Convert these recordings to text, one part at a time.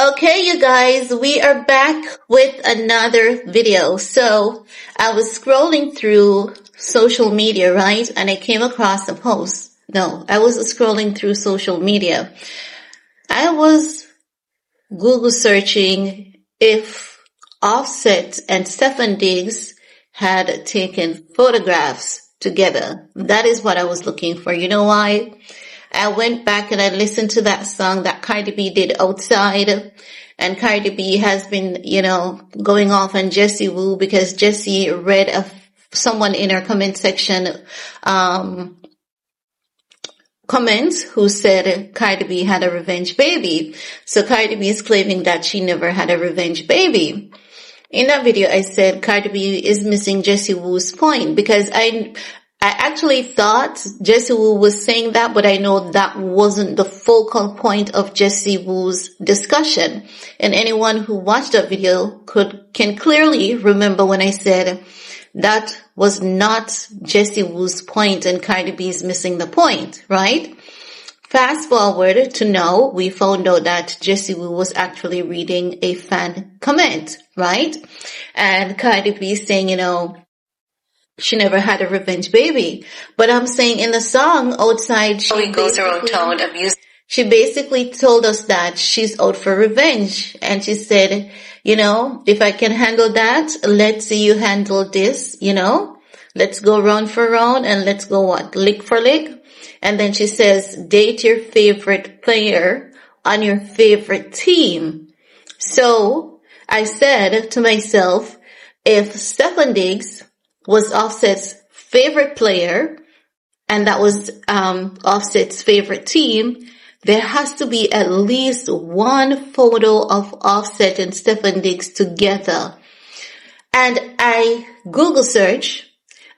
Okay, you guys, we are back with another video. So I was scrolling through social media, right? And I came across a post. No, I was scrolling through social media. I was Google searching if Offset and Stefon Diggs had taken photographs together. That is what I was looking for. You know why? I went back and I listened to that song that Cardi B did Outside. And Cardi B has been, going off on Jessie Woo because Jessie read someone in her comment section, comments who said Cardi B had a revenge baby. So Cardi B is claiming that she never had a revenge baby. In that video, I said Cardi B is missing Jessie Woo's point because I actually thought Jessie Woo was saying that, but I know that wasn't the focal point of Jessie Woo's discussion. And anyone who watched that video can clearly remember when I said that was not Jessie Woo's point and Cardi B is missing the point, right? Fast forward to now, we found out that Jessie Woo was actually reading a fan comment, right? And Cardi B is saying, she never had a revenge baby. But I'm saying in the song Outside, she goes her own tone of music. She basically told us that she's out for revenge. And she said, if I can handle that, let's see you handle this, Let's go round for round and let's go lick for lick. And then she says, date your favorite player on your favorite team. So I said to myself, if Stefon Diggs was Offset's favorite player, and that was Offset's favorite team, there has to be at least one photo of Offset and Stefon Diggs together. And I Google search,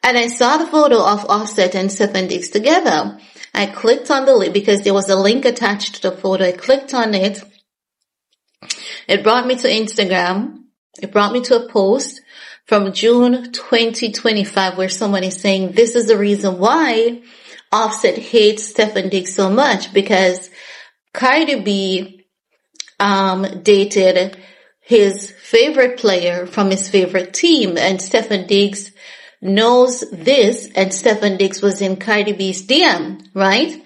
and I saw the photo of Offset and Stefon Diggs together. I clicked on the link because there was a link attached to the photo. I clicked on it. It brought me to Instagram. It brought me to a post from June 2025 where someone is saying this is the reason why Offset hates Stefon Diggs so much, because Cardi B dated his favorite player from his favorite team, and Stefon Diggs knows this, and Stefon Diggs was in Cardi B's DM, right?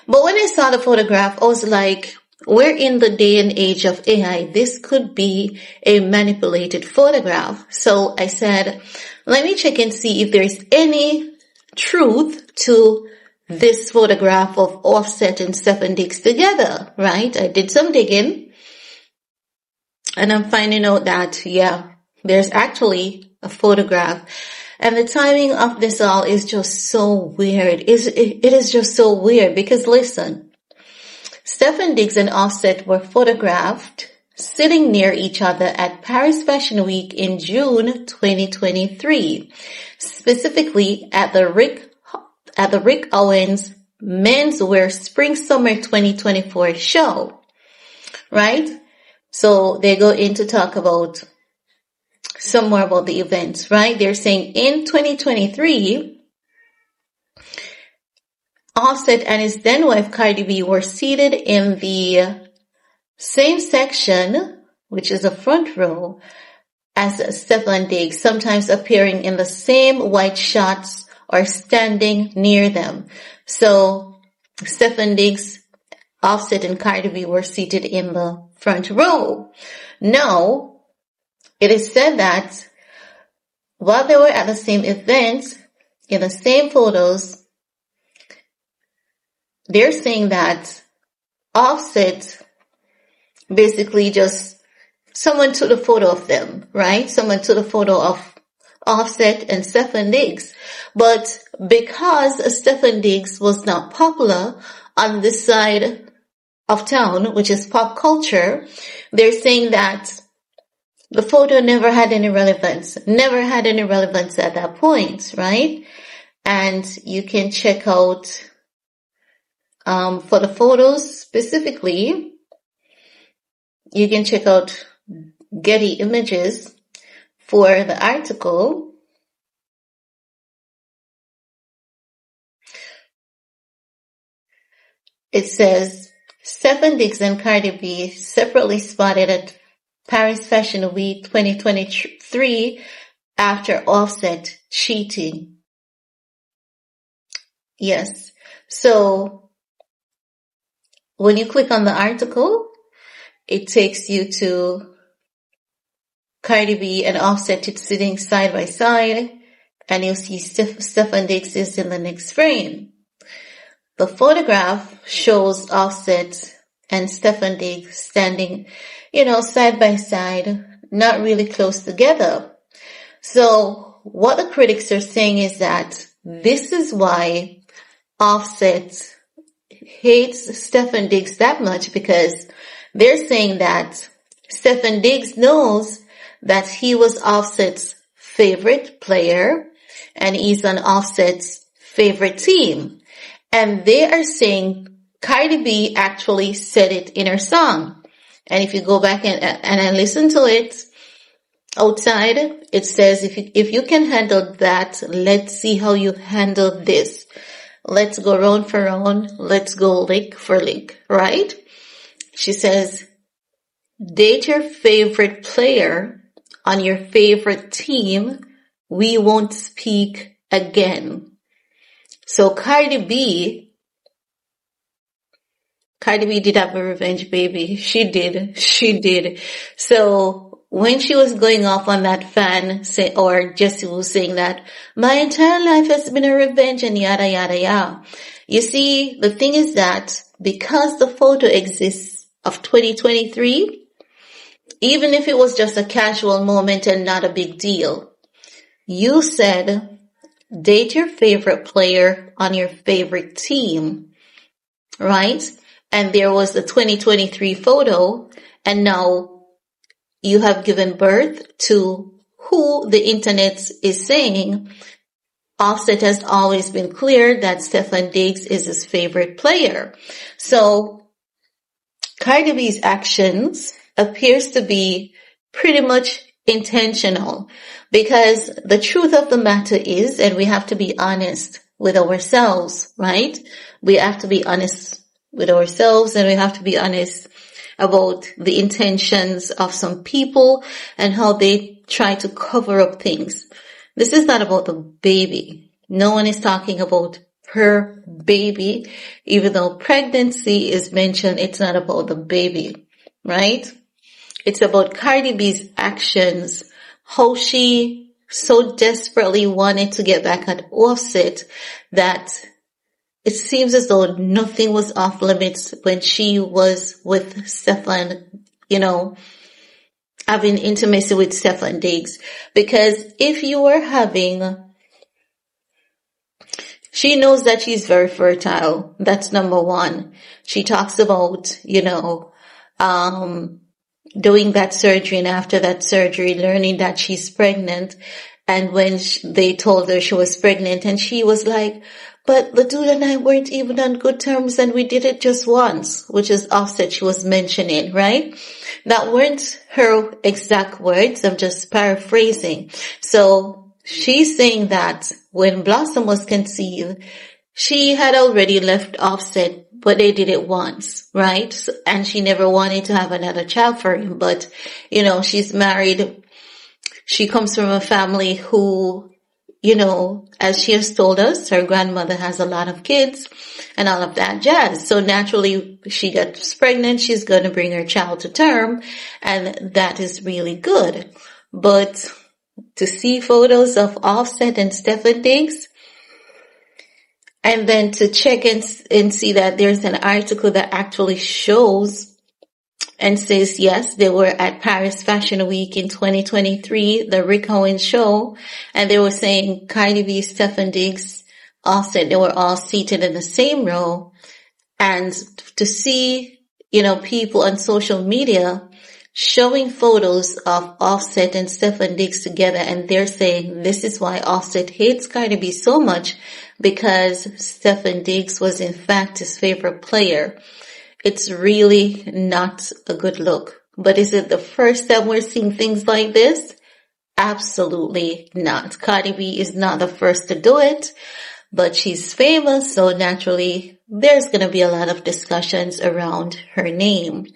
But when I saw the photograph, I was like, we're in the day and age of AI. This could be a manipulated photograph. So I said, let me check and see if there's any truth to this photograph of Offset and Stefon Diggs together, right? I did some digging and I'm finding out that, there's actually a photograph. And the timing of this all is just so weird. It is just so weird because listen, Stefon Diggs and Offset were photographed sitting near each other at Paris Fashion Week in June 2023, specifically at the Rick Owens Menswear Spring Summer 2024 show, right? So they go in to talk about some more about the events, right? They're saying in 2023, Offset and his then wife Cardi B were seated in the same section, which is the front row, as Stefon Diggs, sometimes appearing in the same white shots or standing near them. So Stefon Diggs, Offset, and Cardi B were seated in the front row. Now, it is said that while they were at the same event, in the same photos, they're saying that Offset basically just, someone took a photo of them, right? Someone took a photo of Offset and Stefon Diggs. But because Stefon Diggs was not popular on this side of town, which is pop culture, they're saying that the photo never had any relevance at that point, right? And you can check out for the photos specifically, you can check out Getty Images for the article. It says Stefon Diggs and Cardi B separately spotted at Paris Fashion Week 2023 after Offset cheating. Yes. So when you click on the article, it takes you to Cardi B and Offset sitting side by side, and you'll see Stefon Diggs is in the next frame. The photograph shows Offset and Stefon Diggs standing, side by side, not really close together. So what the critics are saying is that this is why Offset hates Stefon Diggs that much, because they're saying that Stefon Diggs knows that he was Offset's favorite player and he's on Offset's favorite team. And they are saying Cardi B actually said it in her song. And if you go back and listen to it outside, it says, if you can handle that, let's see how you handle this. Let's go round for round. Let's go lick for lick, right? She says, date your favorite player on your favorite team. We won't speak again. So Cardi B did have a revenge baby. She did. So when she was going off on that fan, or Jessie was saying that my entire life has been a revenge and yada, yada, yada. You see, the thing is that because the photo exists of 2023, even if it was just a casual moment and not a big deal, you said, date your favorite player on your favorite team, right? And there was the 2023 photo, and now you have given birth to who the internet is saying Offset has always been clear that Stefon Diggs is his favorite player. So Cardi B's actions appears to be pretty much intentional, because the truth of the matter is, and we have to be honest with ourselves, right? We have to be honest with ourselves, and we have to be honest about the intentions of some people and how they try to cover up things. This is not about the baby. No one is talking about her baby. Even though pregnancy is mentioned, it's not about the baby, right? It's about Cardi B's actions, how she so desperately wanted to get back at Offset that it seems as though nothing was off limits when she was with Stefon, having intimacy with Stefon Diggs. Because if you were she knows that she's very fertile. That's number one. She talks about, doing that surgery, and after that surgery, learning that she's pregnant. And when they told her she was pregnant, and she was like, but the dude and I weren't even on good terms, and we did it just once, which is Offset she was mentioning, right? That weren't her exact words. I'm just paraphrasing. So she's saying that when Blossom was conceived, she had already left Offset, but they did it once, right? And she never wanted to have another child for him. But, she's married. She comes from a family who, as she has told us, her grandmother has a lot of kids and all of that jazz. So naturally, she gets pregnant. She's going to bring her child to term. And that is really good. But to see photos of Offset and Stefon Diggs, and then to check and see that there's an article that actually shows and says, yes, they were at Paris Fashion Week in 2023, the Rick Owens show, and they were saying Cardi B, Stefon Diggs, Offset, they were all seated in the same row. And to see, people on social media showing photos of Offset and Stefon Diggs together, and they're saying this is why Offset hates Cardi B so much, because Stefon Diggs was in fact his favorite player. It's really not a good look. But is it the first time we're seeing things like this? Absolutely not. Cardi B is not the first to do it, but she's famous, so naturally there's going to be a lot of discussions around her name.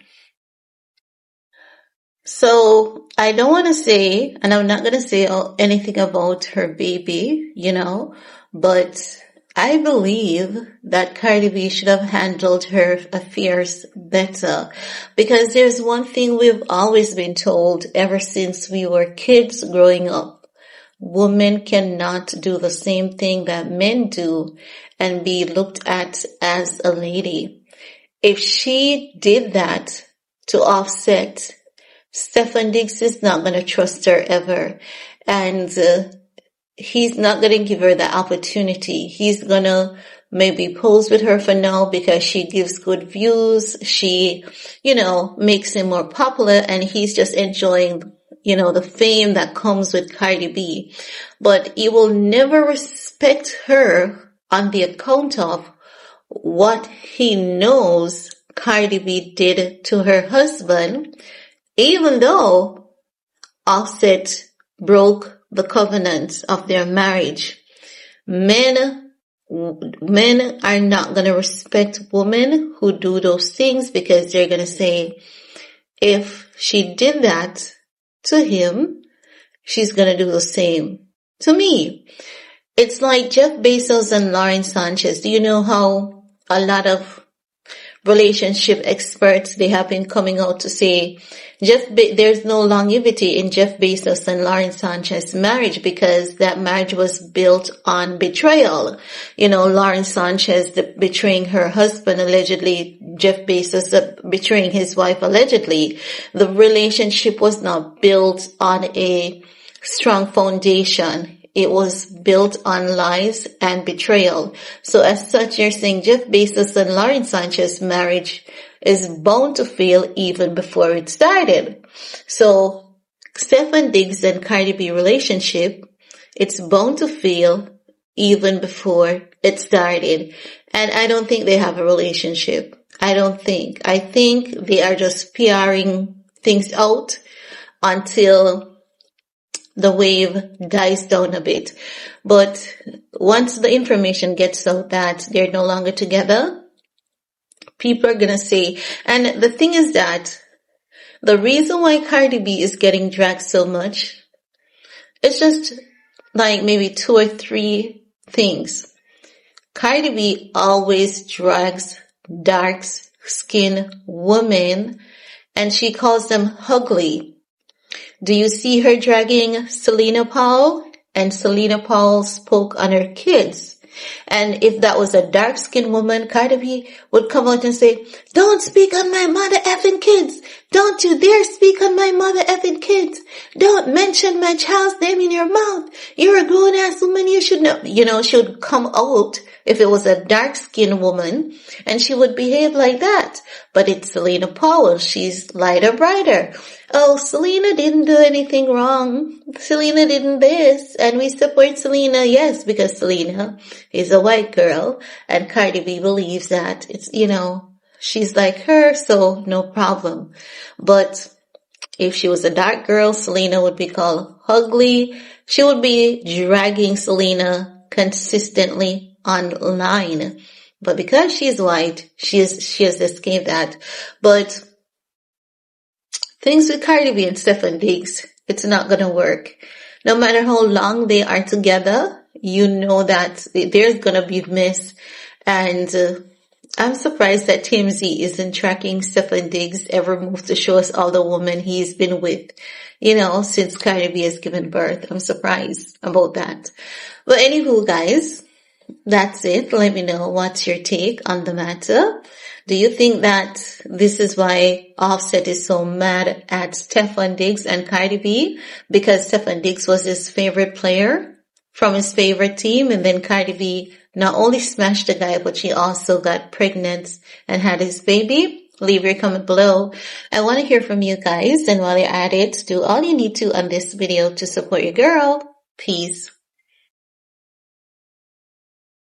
So I don't want to say, and I'm not going to say anything about her baby, but I believe that Cardi B should have handled her affairs better, because there's one thing we've always been told ever since we were kids growing up. Women cannot do the same thing that men do and be looked at as a lady. If she did that to Offset, Stefon Diggs is not going to trust her ever. And he's not going to give her the opportunity. He's going to maybe pose with her for now because she gives good views. She, makes him more popular, and he's just enjoying, the fame that comes with Cardi B. But he will never respect her on the account of what he knows Cardi B did to her husband, even though Offset broke the covenant of their marriage. Men are not going to respect women who do those things, because they're going to say, if she did that to him, she's going to do the same to me. It's like Jeff Bezos and Lauren Sanchez. Do you know how a lot of relationship experts, they have been coming out to say there's no longevity in Jeff Bezos and Lauren Sanchez marriage, because that marriage was built on betrayal. Lauren Sanchez betraying her husband allegedly, Jeff Bezos betraying his wife allegedly. The relationship was not built on a strong foundation. It was built on lies and betrayal. So as such, you're saying Jeff Bezos and Lauren Sanchez marriage is bound to fail even before it started. So Stefon Diggs and Cardi B relationship, it's bound to fail even before it started. And I don't think they have a relationship. I think they are just PRing things out until the wave dies down a bit. But once the information gets out that they're no longer together, people are going to say, and the thing is that the reason why Cardi B is getting dragged so much, it's just like maybe 2 or 3 things. Cardi B always drags dark-skinned women, and she calls them ugly. Do you see her dragging Selena Powell? And Selena Powell spoke on her kids. And if that was a dark-skinned woman, Cardi B would come out and say, don't speak on my mother effing kids. Don't you dare speak on my mother effing kids. Don't mention my child's name in your mouth. You're a grown-ass woman. You should know. She would come out if it was a dark-skinned woman, and she would behave like that. But it's Selena Powell. She's lighter, brighter. Oh, Selena didn't do anything wrong. Selena didn't this. And we support Selena, yes, because Selena is a white girl. And Cardi B believes that it's, she's like her, so no problem. But if she was a dark girl, Selena would be called ugly. She would be dragging Selena consistently online. But because she's white, she has escaped that. But things with Cardi B and Stefon Diggs, it's not going to work. No matter how long they are together, that there's going to be mess. And I'm surprised that TMZ isn't tracking Stefon Diggs' every move to show us all the women he's been with, since Cardi B has given birth. I'm surprised about that. But anywho, guys, that's it. Let me know what's your take on the matter. Do you think that this is why Offset is so mad at Stefon Diggs and Cardi B? Because Stefon Diggs was his favorite player from his favorite team, and then Cardi B not only smashed the guy, but she also got pregnant and had his baby? Leave your comment below. I want to hear from you guys, and while you're at it, do all you need to on this video to support your girl. Peace.